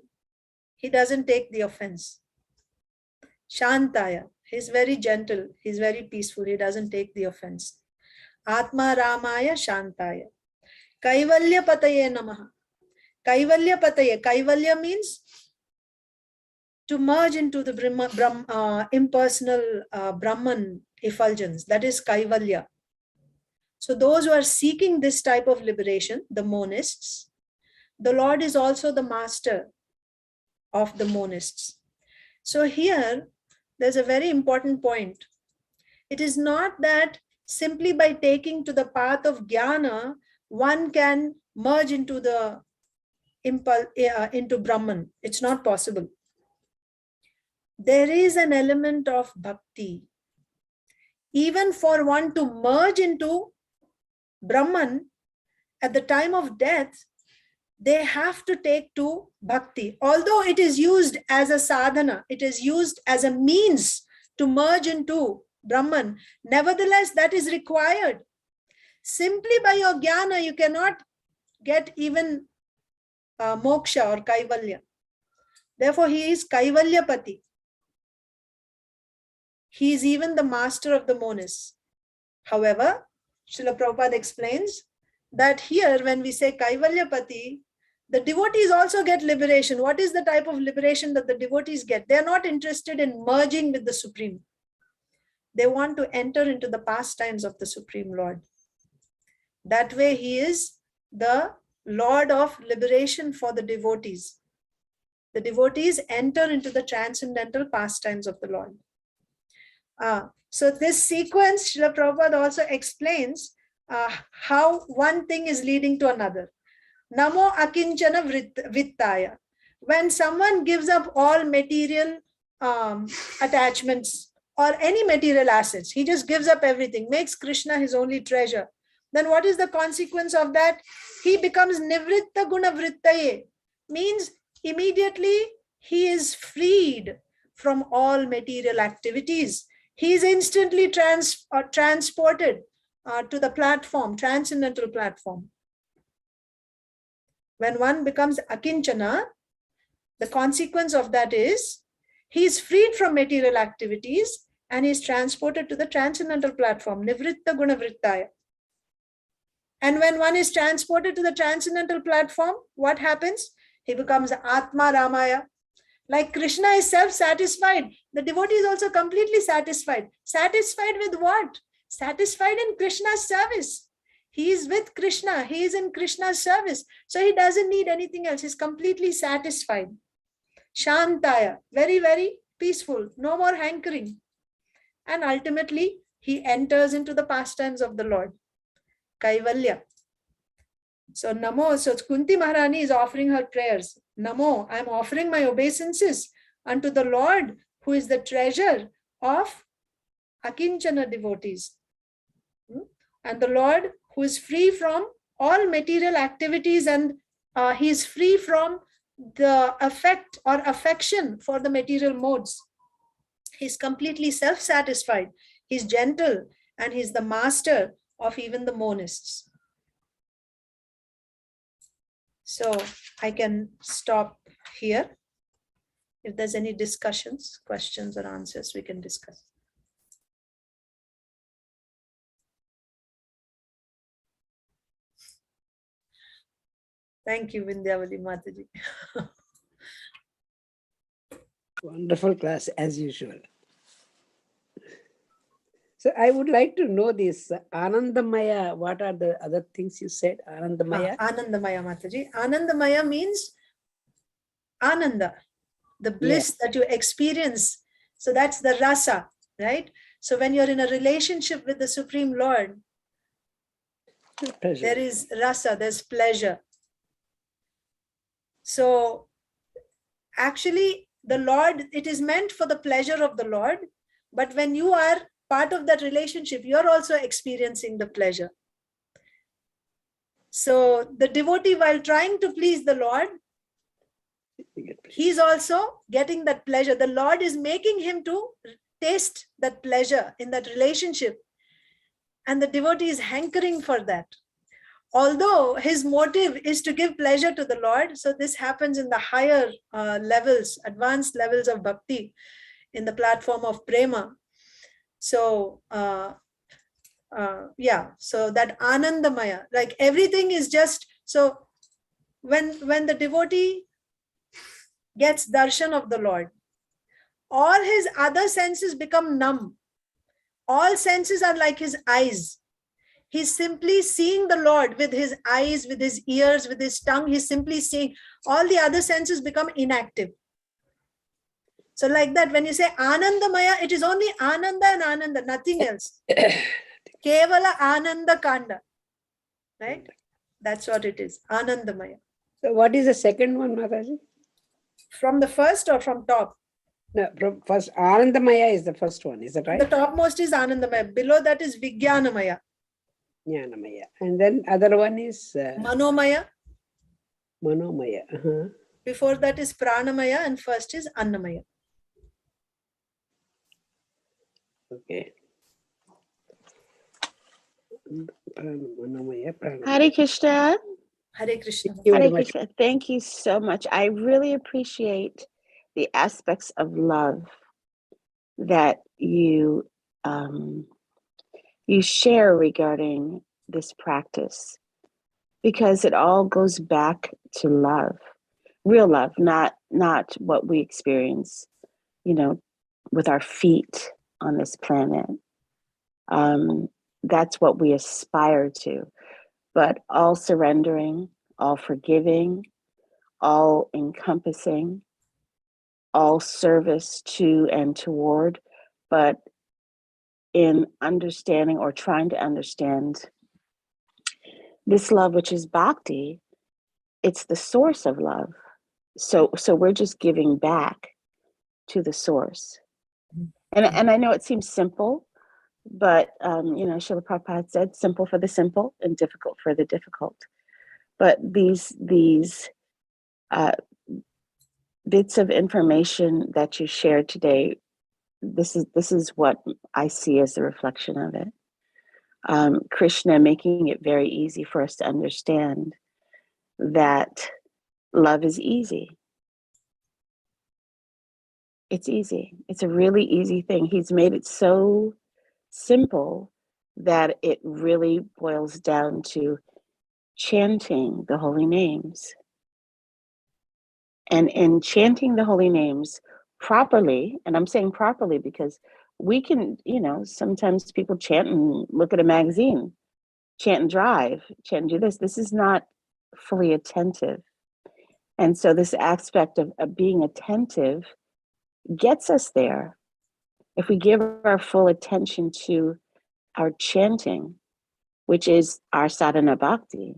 He doesn't take the offense. Shantaya, he's very gentle, he's very peaceful, he doesn't take the offense. Atma Ramaya Shantaya. Kaivalya Pataye Namaha. Kaivalya Pataye. Kaivalya means to merge into the impersonal Brahman effulgence. That is Kaivalya. So those who are seeking this type of liberation, the monists, the Lord is also the master of the monists. So here, there's a very important point. It is not that simply by taking to the path of jnana, one can merge into the into Brahman. It's not possible. There is an element of bhakti. Even for one to merge into Brahman, at the time of death, they have to take to bhakti. Although it is used as a sadhana, it is used as a means to merge into Brahman, nevertheless, that is required. Simply by your jnana, you cannot get even moksha or kaivalya. Therefore, he is Kaivalyapati. he is even the master of the monists. However, Srila Prabhupada explains that here when we say Kaivalyapati, the devotees also get liberation. What is the type of liberation that the devotees get? They are not interested in merging with the Supreme. They want to enter into the pastimes of the Supreme Lord. That way he is the Lord of liberation for the devotees. The devotees enter into the transcendental pastimes of the Lord. So this sequence, Srila Prabhupada also explains how one thing is leading to another. Namo akinchana vittaya. When someone gives up all material attachments or any material assets, he just gives up everything, makes Krishna his only treasure. Then what is the consequence of that? He becomes nivritta guna vrittaye. Means immediately he is freed from all material activities. He is instantly transported to the platform, transcendental platform. When one becomes akinchana, the consequence of that is he is freed from material activities and he is transported to the transcendental platform, nivritta guna vrittaya. And when one is transported to the transcendental platform, what happens? He becomes Atma Ramaya. Like Krishna is self-satisfied, the devotee is also completely satisfied. Satisfied with what? Satisfied in Krishna's service. He is with Krishna. He is in Krishna's service. So he doesn't need anything else. He's completely satisfied. Shantaya, very, very peaceful. No more hankering. And ultimately, he enters into the pastimes of the Lord. Kaivalya. So Namo, so Kunti Maharani is offering her prayers. Namo, I am offering my obeisances unto the Lord who is the treasure of Akinchana devotees. And the Lord who is free from all material activities and he is free from the effect or affection for the material modes. He's completely self-satisfied. He's gentle and he's the master of even the monists. So I can stop here. If there's any discussions, questions or answers, we can discuss. Thank you, Vindhyavali Mataji. Wonderful class as usual. So I would like to know this Anandamaya. What are the other things you said? Anandamaya? Anandamaya Mataji. Anandamaya means Ananda, the bliss that you experience. So that's the rasa, right? So when you're in a relationship with the Supreme Lord, there is rasa, there's pleasure. So actually the Lord, it is meant for the pleasure of the Lord, but when you are part of that relationship, you're also experiencing the pleasure. So the devotee, while trying to please the Lord, he's also getting that pleasure. The Lord is making him to taste that pleasure in that relationship. And the devotee is hankering for that. Although his motive is to give pleasure to the Lord, so this happens in the higher levels, advanced levels of bhakti in the platform of prema. So, so that Anandamaya, like everything is just, so when the devotee gets darshan of the Lord, all his other senses become numb. All senses are like his eyes. He's simply seeing the Lord with his eyes, with his ears, with his tongue. He's simply seeing. All the other senses become inactive. So like that, when you say Anandamaya, it is only Ananda and Ananda, nothing else. Kevala Ananda Kanda. Right? That's what it is. Anandamaya. So what is the second one, Mataji? From the first or from top? No, from first. Anandamaya is the first one. Is that right? The topmost is Anandamaya. Below that is Vijnanamaya. Jnanamaya. And then other one is Manomaya. Manomaya. Before that is Pranamaya and first is Annamaya. Okay. Manomaya, Pranamaya. Hare Krishna. Hare Krishna. Hare Krishna. Thank you so much. I really appreciate the aspects of love that you you share regarding this practice, because it all goes back to love, real love, not what we experience, with our feet on this planet. That's what we aspire to, but all surrendering, all forgiving, all encompassing, all service to and toward, but in understanding or trying to understand this love, which is Bhakti, it's the source of love. So we're just giving back to the source. And I know it seems simple, but Srila Prabhupada said, simple for the simple and difficult for the difficult. But these bits of information that you shared today, this is what I see as the reflection of it. Krishna making it very easy for us to understand that love is easy. It's easy. It's a really easy thing. He's made it so simple that it really boils down to chanting the holy names. And in chanting the holy names properly, and I'm saying properly because we can, sometimes people chant and look at a magazine, chant and drive, chant and do this. This is not fully attentive. And so this aspect of being attentive gets us there. If we give our full attention to our chanting, which is our sadhana bhakti,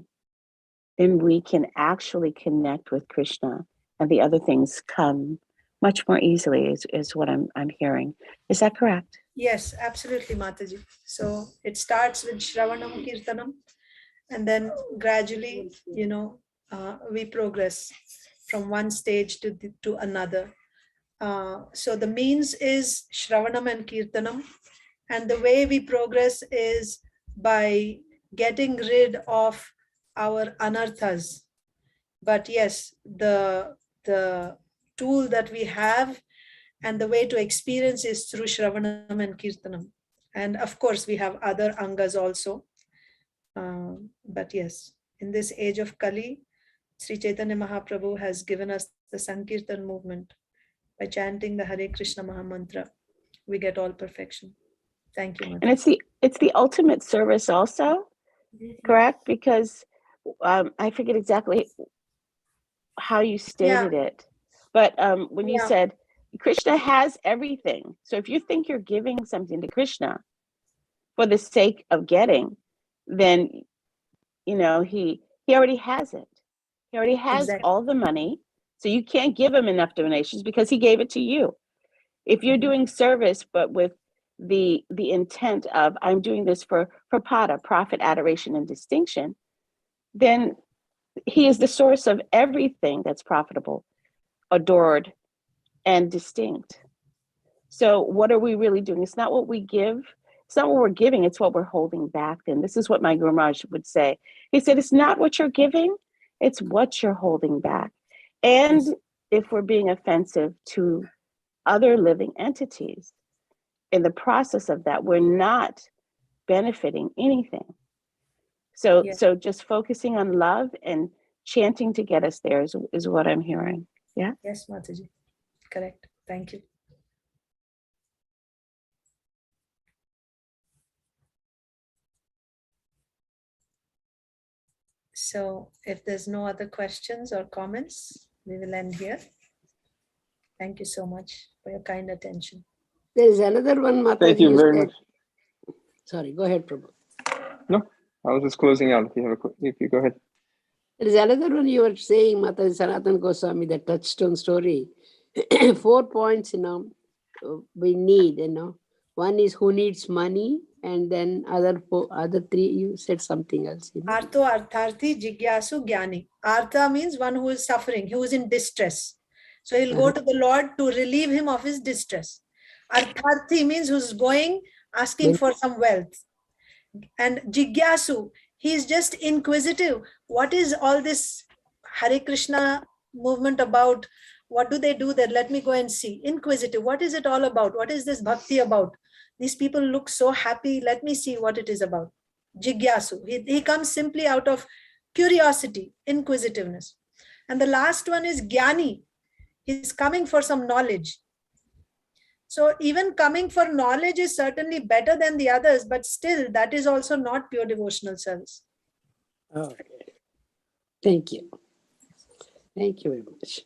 then we can actually connect with Krishna, and the other things come much more easily, is what I'm hearing. Is that correct? Yes, absolutely, Mataji. So it starts with Shravanam Kirtanam, and then gradually, we progress from one stage to another. So the means is Shravanam and Kirtanam, and the way we progress is by getting rid of our anarthas. But yes, the tool that we have and the way to experience is through Shravanam and Kirtanam. And of course, we have other angas also. But yes, in this age of Kali, Sri Chaitanya Mahaprabhu has given us the Sankirtan movement. By chanting the Hare Krishna Mahamantra, we get all perfection. Thank you, Mataji. And it's the ultimate service also, correct? Because I forget exactly how you stated it, but when you said Krishna has everything, so if you think you're giving something to Krishna for the sake of getting, then he already has it. He already has all the money, so you can't give him enough donations because he gave it to you. If you're doing service, but with the intent of I'm doing this for pada, profit, adoration, and distinction, then he is the source of everything that's profitable, adored, and distinct. So what are we really doing? It's not what we give. It's not what we're giving. It's what we're holding back. And this is what my Guru Maharaj would say. He said, it's not what you're giving. It's what you're holding back. And if we're being offensive to other living entities, in the process of that, we're not benefiting anything. So just focusing on love and chanting to get us there is what I'm hearing. Yeah? Yes, Mataji. Correct. Thank you. So if there's no other questions or comments, we will end here. Thank you so much for your kind attention. There is another one, Mataji. Thank you very much. Sorry, go ahead, Prabhu. No, I was just closing out. If you go ahead. There is another one you were saying, Mataji Sanatana Goswami, the touchstone story. 4 points, we need, One is who needs money, and then other 3, you said something else. Artho Artharthi Jigyasu Gyani. Artha means one who is suffering, who is in distress. So he'll go to the Lord to relieve him of his distress. Artharthi means who's going, asking for some wealth. And Jigyasu, he is just inquisitive. What is all this Hare Krishna movement about? what do they do there? Let me go and see. Inquisitive. What is it all about? What is this bhakti about? These people look so happy. Let me see what it is about. Jigyasu. He comes simply out of curiosity, inquisitiveness. And the last one is Jnani. He's coming for some knowledge. So even coming for knowledge is certainly better than the others, but still that is also not pure devotional service. Okay. Thank you. Thank you very much.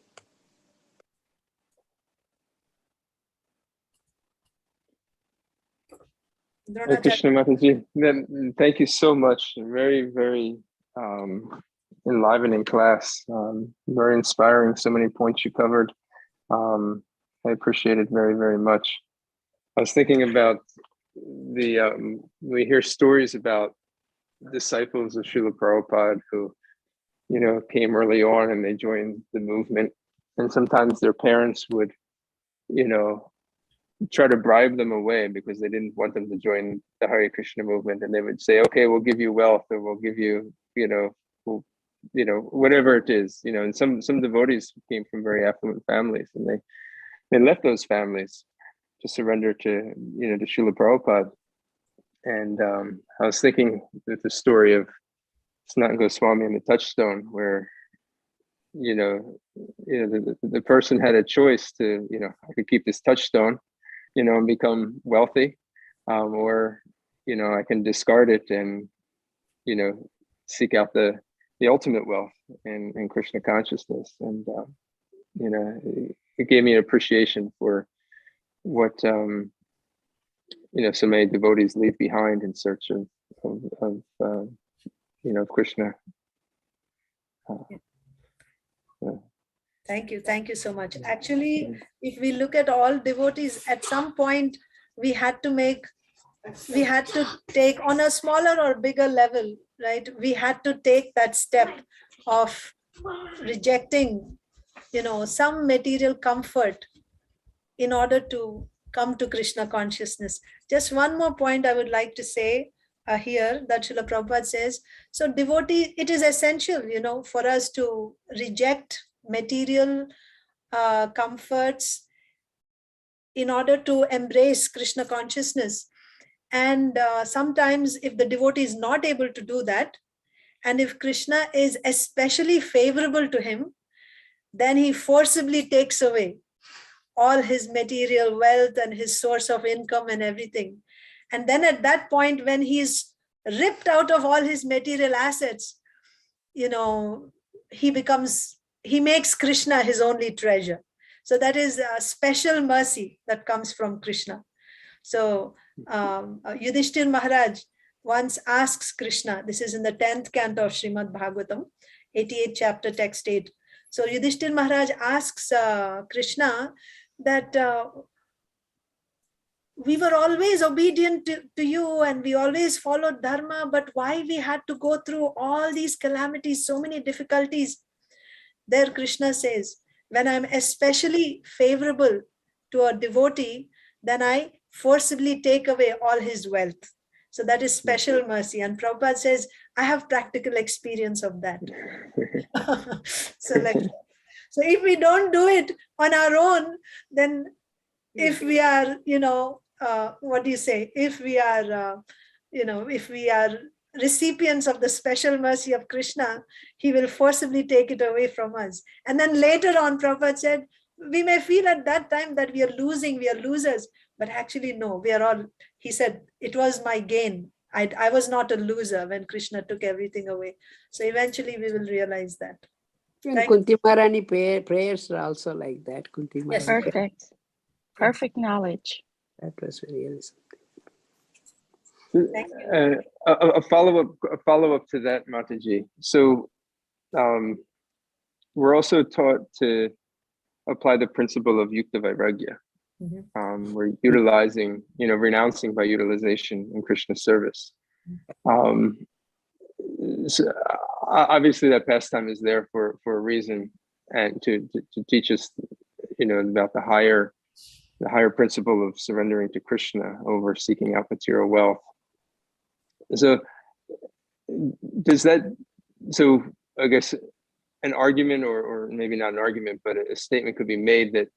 Hare Krishna Mataji. Then thank you so much. Very, very enlivening class. Very inspiring. So many points you covered. I appreciate it very, very much. I was thinking about we hear stories about disciples of Srila Prabhupada who, came early on and they joined the movement. And sometimes their parents would, try to bribe them away because they didn't want them to join the Hare Krishna movement. And they would say, okay, we'll give you wealth, or we'll give you, whatever it is, and some devotees came from very affluent families, and they left those families to surrender to, to Srila Prabhupada. And I was thinking with the story of Sanatana Goswami and the touchstone, where, the person had a choice to, I could keep this touchstone, and become wealthy, or, I can discard it and, seek out the ultimate wealth in Krishna consciousness. And, it gave me an appreciation for what, so many devotees leave behind in search of Krishna. Thank you. Thank you so much. Actually, if we look at all devotees, at some point, we had to take on a smaller or bigger level, right? We had to take that step of rejecting, some material comfort in order to come to Krishna consciousness. Just one more point I would like to say here, that Srila Prabhupada says, so devotee, it is essential, for us to reject material comforts in order to embrace Krishna consciousness. And sometimes if the devotee is not able to do that, and if Krishna is especially favorable to him, then he forcibly takes away all his material wealth and his source of income and everything. And then at that point, when he's ripped out of all his material assets, he makes Krishna his only treasure. So that is a special mercy that comes from Krishna. So Yudhishthir Maharaj once asks Krishna, this is in the 10th canto of Srimad Bhagavatam, 88th chapter, text 8. So Yudhishthir Maharaj asks Krishna that we were always obedient to you and we always followed dharma, but why we had to go through all these calamities, so many difficulties? There Krishna says, when I'm especially favorable to a devotee, then I forcibly take away all his wealth. So that is special mercy. And Prabhupada says, I have practical experience of that. So if we don't do it on our own, then if we are, if we are, if we are recipients of the special mercy of Krishna, he will forcibly take it away from us. And then later on, Prabhupada said, we may feel at that time that we are losers, but actually no, we are all, he said, it was my gain. I was not a loser when Krishna took everything away. So eventually we will realize that. And Kunti Maharani prayers are also like that. Kunti Maharani. Yes. Perfect. Perfect knowledge. That was really Thank you. A follow-up to that, Mataji. So we're also taught to apply the principle of Yukta Vairagya. Mm-hmm. We're utilizing, renouncing by utilization in Krishna service. So obviously that pastime is there for a reason, and to teach us, about the higher principle of surrendering to Krishna over seeking out material wealth. So I guess an argument, or maybe not an argument, but a statement could be made that,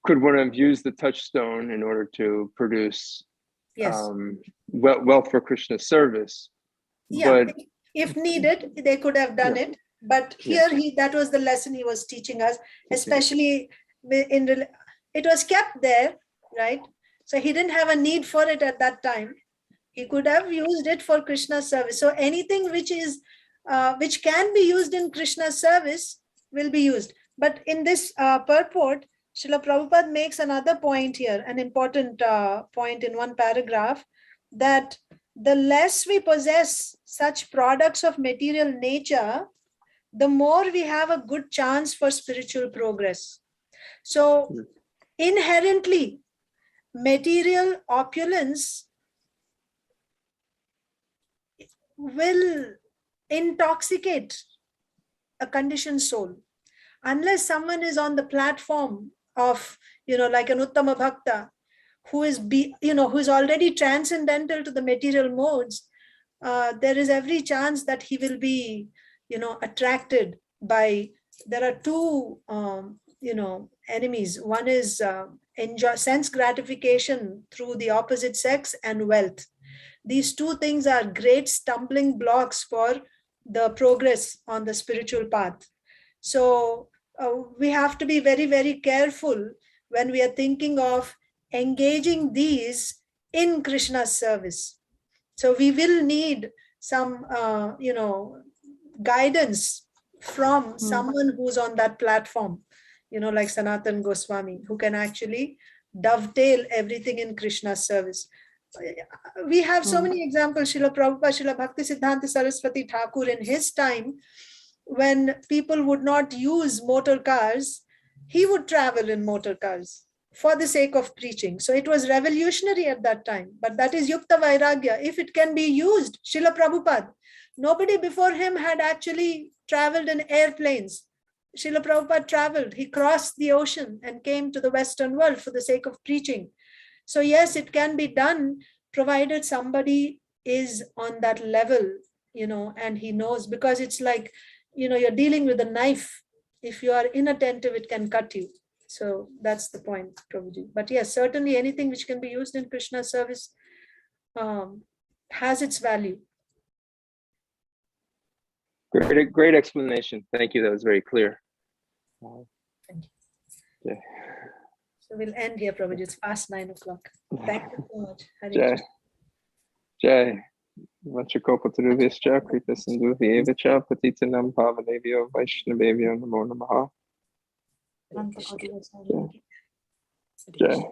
could one have used the touchstone in order to produce wealth for Krishna's service? Yeah, but if needed, they could have done it. But here, that was the lesson he was teaching us, especially it was kept there, right? So he didn't have a need for it at that time. He could have used it for Krishna's service. So anything which can be used in Krishna's service will be used. But in this purport, Srila Prabhupada makes another point here, an important point in one paragraph, that the less we possess such products of material nature, the more we have a good chance for spiritual progress. So inherently, material opulence will intoxicate a conditioned soul. Unless someone is on the platform of, like an Uttama Bhakta, who is already transcendental to the material modes, there is every chance that he will be, attracted by, there are two, enemies. One is sense gratification through the opposite sex and wealth. These two things are great stumbling blocks for the progress on the spiritual path. So we have to be very, very careful when we are thinking of engaging these in Krishna's service. So we will need some, guidance from someone who's on that platform, like Sanatana Goswami, who can actually dovetail everything in Krishna's service. We have so many examples. Srila Prabhupada, Srila Bhakti Siddhanta Saraswati Thakur, in his time, when people would not use motor cars, he would travel in motor cars for the sake of preaching. So it was revolutionary at that time, but that is Yukta Vairagya. If it can be used, Srila Prabhupada, nobody before him had actually traveled in airplanes. Srila Prabhupada traveled, he crossed the ocean and came to the Western world for the sake of preaching. So yes, it can be done, provided somebody is on that level, and he knows, because it's like, you're dealing with a knife. If you are inattentive, it can cut you. So that's the point, Prabhuji. But yes, certainly anything which can be used in Krishna's service has its value. Great explanation. Thank you. That was very clear. Thank you. So we'll end here, Prabhuji. It's past 9 o'clock. Thank you so much. Jai. Jai. Vanchakopatarubhyascha krita sindhuvyeva cha patitanam pavanebhyo vaishnavebhyo namo namaha. Jai.